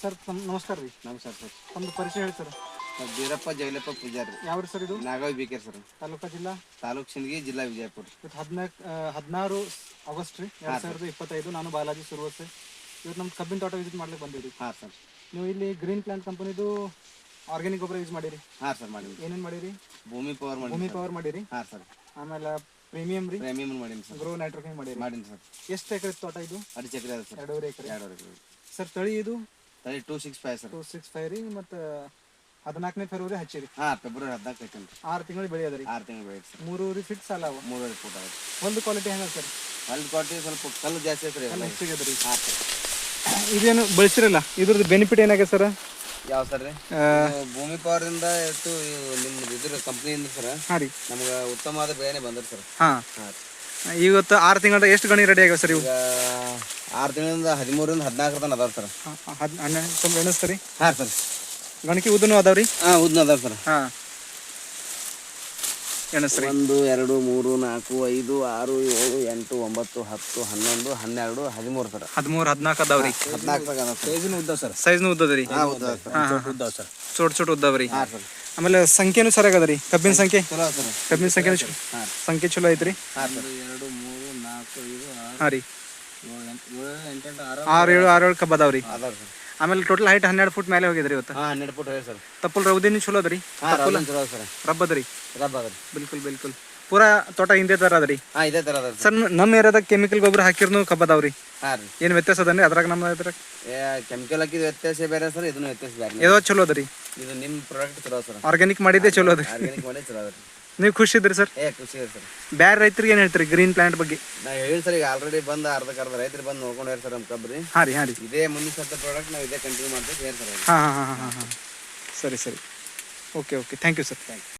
Sir ನಮಸ್ಕಾರ ರೀ. ನಮಸ್ಕಾರ ಸರ್. ಒಂದು ಪರಿಚಯ ಹೇಳಿ ಸರ್. ಬೀರಪ್ಪ ಜೈಲಪ್ಪ ಪೂಜಾರಿ. ಯಾವ ಸರ್ ಇದು? ನಾಗಾವಿ ಬೇಕೇರಿ ಸರ್. ತಾಲೂಕಾ ಜಿಲ್ಲಾ? ತಾಲೂಕು ಸಿಂದಗಿ, ಜಿಲ್ಲಾ ವಿಜಯಪುರ. 16 ಆಗಸ್ಟ್ ರೀ 2025. ನಾನು ಬಾಲಾಜಿ ಸುರ್ವಸೆ. ಇವತ್ತು ನಮ್ಮ ಕಬ್ಬಿನ ತೋಟ ವಿಸಿಟ್ ಮಾಡ್ಲಿಕ್ಕೆ ಬಂದಿರಿ. ಹಾಂ ಸರ್. ನೀವು ಇಲ್ಲಿ ಗ್ರೀನ್ ಪ್ಲಾಂಟ್ ಕಂಪನಿದು ಆರ್ಗ್ಯಾನಿಕ್ ಗೊಬ್ಬರ ಯೂಸ್ ಮಾಡಿರಿ? ಹಾಂ ಸರ್ ಮಾಡಿರಿ. ಏನೇನು ಮಾಡಿರಿ? ಭೂಮಿ ಪವರ್ ಮಾಡಿರಿ. ಹಾಂ ಸರ್. ಆಮೇಲೆ ಪ್ರೀಮಿಯಂ ಮಾಡೀನಿ ಸರ್. ಗ್ರೋ ನೈಟ್ರೋಫಿನ್ ಮಾಡಿರಿ. ಮಾಡೀನಿ ಸರ್. ಎಷ್ಟು ಎಕರೆ ತೋಟ ಇದು? 2 ಎಕರೆ ಅದ ಸರ್. 2.5 ಎಕರೆ. 2.5 ಎಕರೆ ಸರ್ ತಳಿ ಇದು? ತಳಿ 265 ಸರ್. 265 ರೀ. ಮತ್ತು 14ನೇ ಫೆಬ್ರವರಿ ಹಚ್ಚಿರಿ? ಹಾಂ, ಫೆಬ್ರವರಿ 14 ಐತೆ ರೀ. 6 ತಿಂಗಳು ಬೆಳೆ ಅದ ರೀ? 6 ತಿಂಗಳು ಬೆಳೆ ಸರ್. 3 ಫೀಟ್ ಸಾಲ ಅವ? 3 ಫೂಟ್ ಆಗುತ್ತೆ. ಒಂದು ಕ್ವಾಲಿಟಿ ಹೆಂಗ ಸರ್? ಅಲ್ಲಿ ಕ್ವಾಲಿಟಿ ಸ್ವಲ್ಪ ಕಲ್ಲು ಜಾಸ್ತಿ ಐತೆ ರೀ. ಕಲ್ಲು ಹೆಚ್ಚಿಗೆ ಅದ ರೀ. ಹಾಂ ಸರ್. ಇದೇನು ಬೆಳೆಸಿರಲ್ಲ, ಇದ್ರದ್ದು ಬೆನಿಫಿಟ್ ಏನಾಗಿದೆ ಸರ್? ಯಾವ ಸರ್ ರೀ? ಭೂಮಿ ಪವರಿಂದ ಇತ್ತು ನಿಮ್ದು ಇದ್ರ ಕಂಪ್ನಿಯಿಂದ ಸರ್. ಹಾಂ ರೀ. ನಮ್ಗೆ ಉತ್ತಮವಾದ ಬೆಳೆನೇ ಬಂದ್ರಿ ಸರ್. ಹಾಂ. ಇವತ್ತು 6 ತಿಂಗಳ ಎಷ್ಟು ಗಣಿ ರೆಡಿ ಆಗ್ಯಾವ ಸರ್ ಇವು? 6 ತಿಂಗಳಿಂದ 13ರಿಂದ 14 ತನಕ ಅದಾವ ಸರ್. ಸ್ವಲ್ಪ ಎಣಿಸ್ತಾರೆ. ಹಾಂ ಸರ್. ಗಣಕಿ ಉದ್ದನೂ ಅದಾವ್ರಿ? ಹಾಂ, ಉದ್ದ ಅದಾವ ಸರ್. ಹಾಂ, ಎಣಿಸ್ರಿ. 1 2 3 4 5 6 7 8 9 10 11 12 13 ಸರ್. 13 14 ಅದಾವ್ರಿ. 14 ತನಕ ಅದಾವ ಸರ್. ಸೈಜ್ನು ಉದ್ದ ಸರ್. ಸೈಜ್ನು ಉದ್ದದ ರೀ? ಹಾಂ, ಉದ್ದ ಸರ್. ಉದ್ದ ಸರ್. ಚೋಟ್ ಉದ್ದವ್ರಿ. ಹಾಂ ಸರ್. ಆಮೇಲೆ ಸಂಖ್ಯೆನೂ ಸರಿಯಾಗಿ ಅದ ರೀ? ಕಬ್ಬಿನ ಸಂಖ್ಯೆ? ಚಲೋ ಸರ್. ಕಬ್ಬಿನ ಸಂಖ್ಯೆನೂ ಹಾಂ, ಸಂಖ್ಯೆ ಚಲೋ ಐತ್ರಿ? ಹಾಂ ಸರ್. 2 3 4 5 ಹಾಂ ರೀ. 7 8 6 7 ಕಬ್ಬ ಅದಾವ್ರಿ. ಅದಾವ ಸರ್. ಆಮೇಲೆ ಟೋಟಲ್ ಹೈಟ್ 12 ಫುಟ್ ಮೇಲೆ ಹೋಗಿದ್ರಿ ಇವತ್ತು? ಹಾಂ, 12 ಫುಟ್ ಹೇಳಿ ಸರ್. ತಪ್ಪಲ್ ರೌದಿನಿ ಚಲೋ ಅದ ರೀ? ಹಾಂ, ಚಲೋ ಸರ್. ರಬ್ಬ ಅದ ರೀ? ರಬ್ಬ ಅದ ರೀ. ಬಿಲ್ಕುಲ್ ಪೂರಾ ತೋಟ ಹಿಂದೆ ಥರ ಅದ ರೀ? ಹಾಂ, ಇದೇ ಥರ ಅದ ಸರ್. ನಮ್ಮ ಏರಿಯಾದಾಗ ಕೆಮಿಕಲ್ ಗೊಬ್ಬರ ಹಾಕಿರ್ನು ಕಬ್ಬ ಅದಾವ್ರಿ? ಹಾಂ ರೀ. ಏನು ವ್ಯತ್ಯಾಸ ಅದನ್ರಿ ಅದ್ರಾಗ ನಮ್ಮ ಅದ್ರಾಗ? ಕೆಮಿಕಲ್ ಹಾಕಿದ ವ್ಯತ್ಯಾಸ ಬೇರೆ ಸರ್, ಇದನ್ನು ವ್ಯತ್ಯಾಸ ಬೇರೆ. ಏನೋ ಚಲೋ ಅದ ರೀ? ಇದು ನಿಮ್ಮ ಪ್ರಾಡಕ್ಟ್ ಚಲೋ ಸರ್. ಆರ್ಗ್ಯಾನಿಕ್ ಮಾಡಿದ್ದೆ ಚಲೋ ಅದ. ಆರ್ಗ್ಯಾನಿಕ್ ಮಾಡಿ ಚಲೋ ಅದ ರೀ. ನೀವು ಖುಷಿ ಇದ್ರಿ ಸರ್? ಖುಷಿ ಇದೆ ಸರ್. ಬೇರೆ ರೈತರಿಗೆ ಏನು ಹೇಳ್ತೀರಿ ಗ್ರೀನ್ ಪ್ಲಾಂಟ್ ಬಗ್ಗೆ? ನಾ ಹೇಳಿ ಸರ್, ಈಗ ಆಲ್ರೆಡಿ ಬಂದು ಅರ್ಧ ರೈತರು ಬಂದು ನೋಡ್ಕೊಂಡು ಹೇಳಿ ಸರ್ ನಮ್ಮ ಕಬ್ರಿ. ಹಾಂ ರೀ. ಇದೇ ಮುಂದಿನ ಸತ್ತ ಪ್ರಾಡಕ್ಟ್ ನಾವು ಇದೇ ಕಂಟಿನ್ಯೂ ಮಾಡ್ತೀವಿ ಹೇಳಿ ಸರ್. ಹಾಂ. ಸರಿ. ಓಕೆ. Thank you sir.